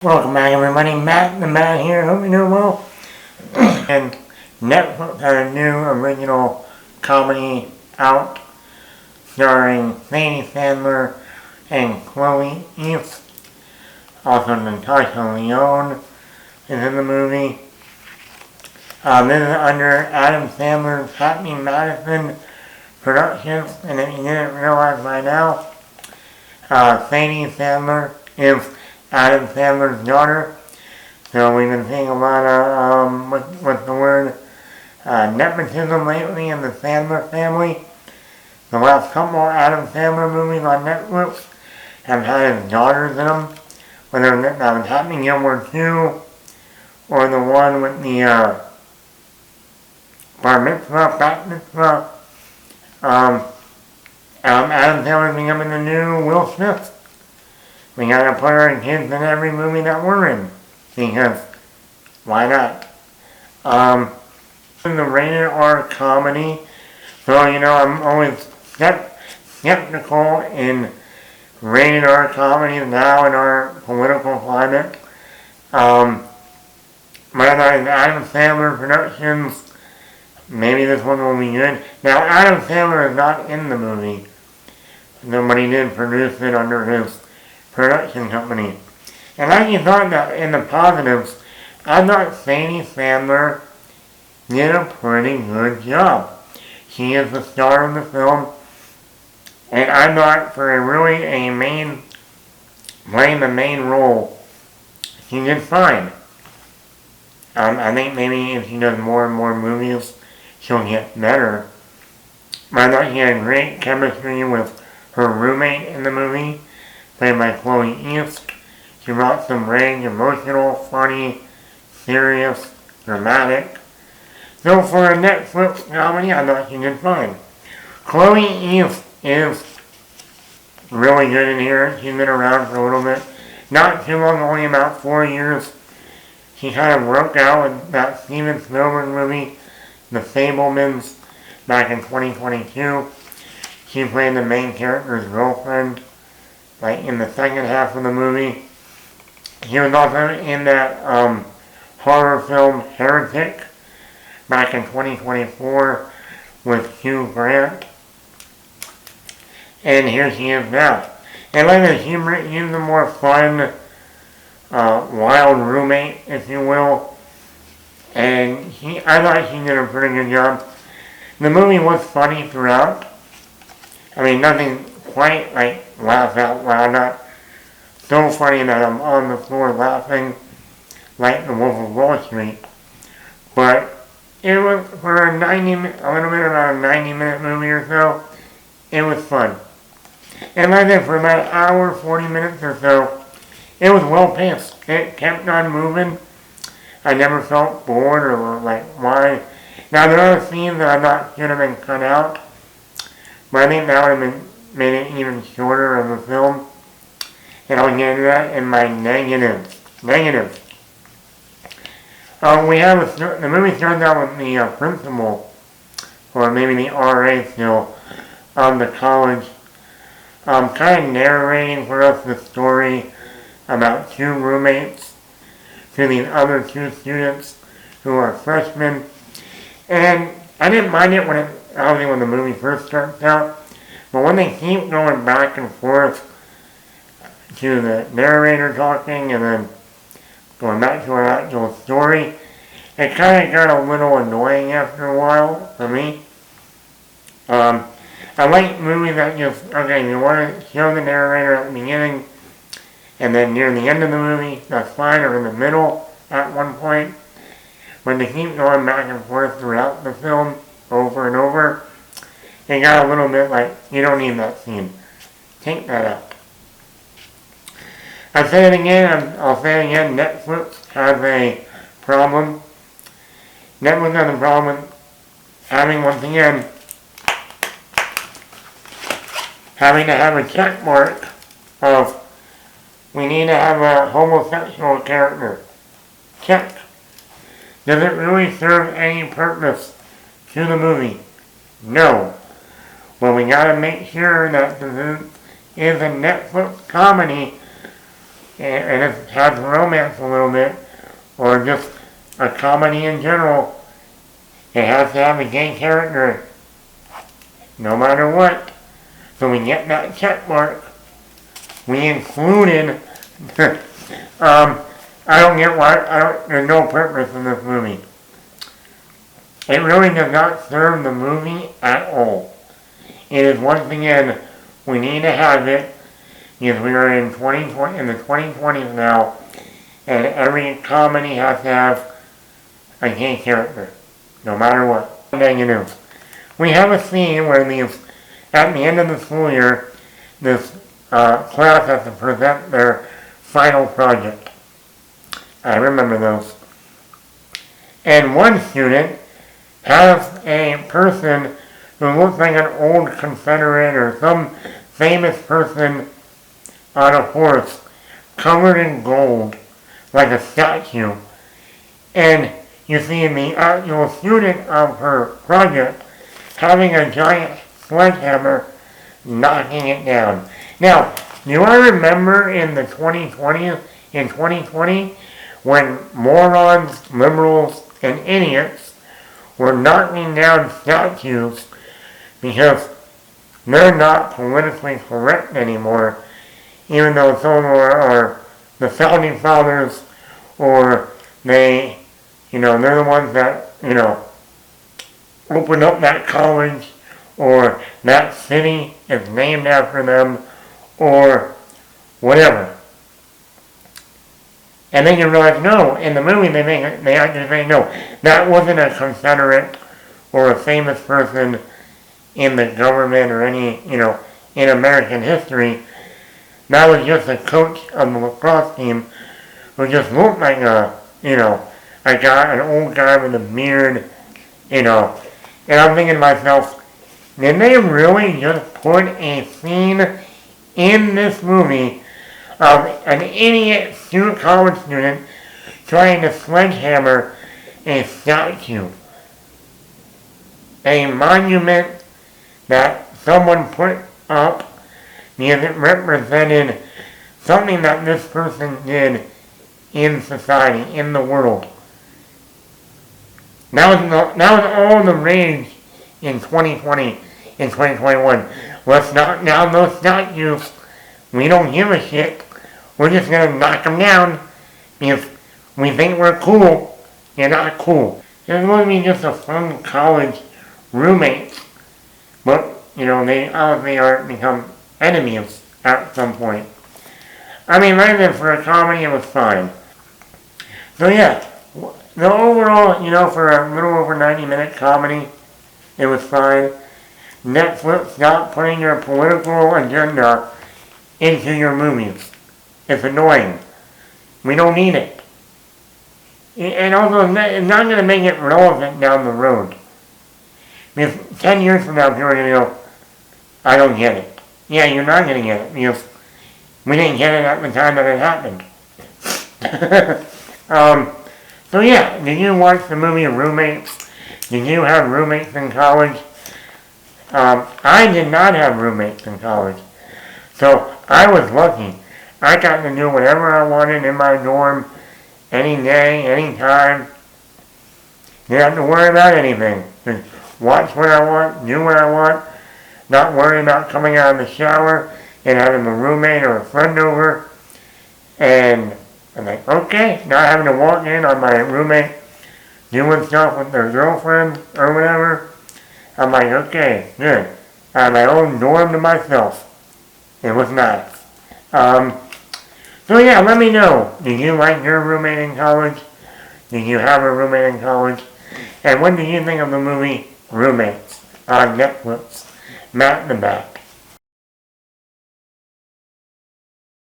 Welcome back everybody, Matt the Man here, hope you're doing well. And Netflix had a new original comedy out starring Sadie Sandler and Chloe East. Also Natasha Leone is in the movie. This is under Adam Sandler's Happy Madison Productions, and if you didn't realize by now, Sadie Sandler is Adam Sandler's daughter. So we've been seeing a lot of, what's the word, nepotism lately in the Sandler family. The last couple of Adam Sandler movies on Netflix have had his daughters in them. Whether that was Happy Gilmore 2 or the one with the bar mitzvah, bat mitzvah. Adam Sandler's becoming the new Will Smith. We gotta put our kids in every movie that we're in, because why not? In the rated R comedy, so I'm always skeptical in rated R comedies now in our political climate. But I thought in Adam Sandler Productions, maybe this one will be good. Now Adam Sandler is not in the movie, but he did produce it under his production company. And I just thought that in the positives, I thought Sadie Sandler did a pretty good job. She is the star of the film, and I thought for playing the main role, she did fine. I think maybe if she does more and more movies, she'll get better. But I thought she had great chemistry with her roommate in the movie, played by Chloe East. She brought some range, emotional, funny, serious, dramatic. So for a Netflix comedy, I thought she did fine. Chloe East is really good in here. She's been around for a little bit. Not too long, only about 4 years. She kind of broke out with that Steven Spielberg movie, The Fabelmans, back in 2022. She played the main character's girlfriend, like in the second half of the movie. He was also in that horror film Heretic back in 2024 with Hugh Grant. And here she is now. And like I said, she's a more fun, wild roommate, if you will. And I thought she did a pretty good job. The movie was funny throughout. I mean, nothing quite like laugh out loud, not so funny that I'm on the floor laughing like the Wolf of Wall Street. But it was for a little bit about a 90-minute movie or so, it was fun. And like I said, for about an hour, 40 minutes or so, it was well paced. It kept on moving. I never felt bored or like why. Now there are scenes that I thought should have been cut out, but I think that would have made it even shorter of a film. And I'll get into that in my negatives. The movie starts out with the principal, or maybe the RA still, of the college, kind of narrating for us the story about two roommates to these other two students who are freshmen. And I didn't mind it when the movie first starts out, but when they keep going back and forth to the narrator talking and then going back to our actual story, it kind of got a little annoying after a while for me. I like movies that just, you want to show the narrator at the beginning and then near the end of the movie, that's fine, or in the middle at one point. When they keep going back and forth throughout the film, over and over, it got a little bit like, you don't need that scene. Take that out. I'll say it again, Netflix has a problem. Netflix has a problem with having to have a check mark of, we need to have a homosexual character. Check. Does it really serve any purpose to the movie? No. Well, we gotta make sure that this is a Netflix comedy and it has romance a little bit, or just a comedy in general, it has to have a gay character, no matter what. So we get that check mark. We included, I don't get why, there's no purpose in this movie. It really does not serve the movie at all. It is, once again, we need to have it, because we are in 2020, in the 2020s now, and every comedy has to have a gay character, no matter what. Negative. We have a scene where at the end of the school year, this class has to present their final project. I remember those. And one student has a person who looks like an old Confederate or some famous person on a horse covered in gold, like a statue. And you see the actual student of her project having a giant sledgehammer knocking it down. Now, do I remember in 2020, when morons, liberals, and idiots were knocking down statues because they're not politically correct anymore, even though some of them are the founding fathers, or they're the ones that, opened up that college, or that city is named after them, or whatever. And then you realize, no, in the movie they actually say, no, that wasn't a Confederate or a famous person in the government or any, in American history. That was just a coach of the lacrosse team who just looked like an old guy with a beard, And I'm thinking to myself, did they really just put a scene in this movie of an idiot college student trying to sledgehammer a statue? A monument that someone put up because it represented something that this person did in society, in the world. That was all the rage in 2020, in 2021. Let's knock down those statues. We don't give a shit. We're just going to knock them down because we think we're cool. You're not cool. It's going to be just a fun college roommates. But, they obviously are become enemies at some point. I mean, like I said, for a comedy, it was fine. So yeah, the overall, for a little over 90-minute comedy, it was fine. Netflix, stop putting your political agenda into your movies. It's annoying. We don't need it. And also, it's not going to make it relevant down the road. Because 10 years from now, people are going to go, I don't get it. Yeah, you're not going to get it, because we didn't get it at the time that it happened. So yeah, did you watch the movie Roommates? Did you have roommates in college? I did not have roommates in college. So I was lucky. I got to do whatever I wanted in my dorm, any day, any time. Didn't have to worry about anything. Just watch what I want, do what I want, not worry about coming out of the shower and having a roommate or a friend over. And I'm like, okay, not having to walk in on my roommate doing stuff with their girlfriend or whatever. I'm like, okay, good. I have my own dorm to myself. It was nice. So yeah, let me know. Did you like your roommate in college? Did you have a roommate in college? And what did you think of the movie Roommates on Netflix? Matt in the back.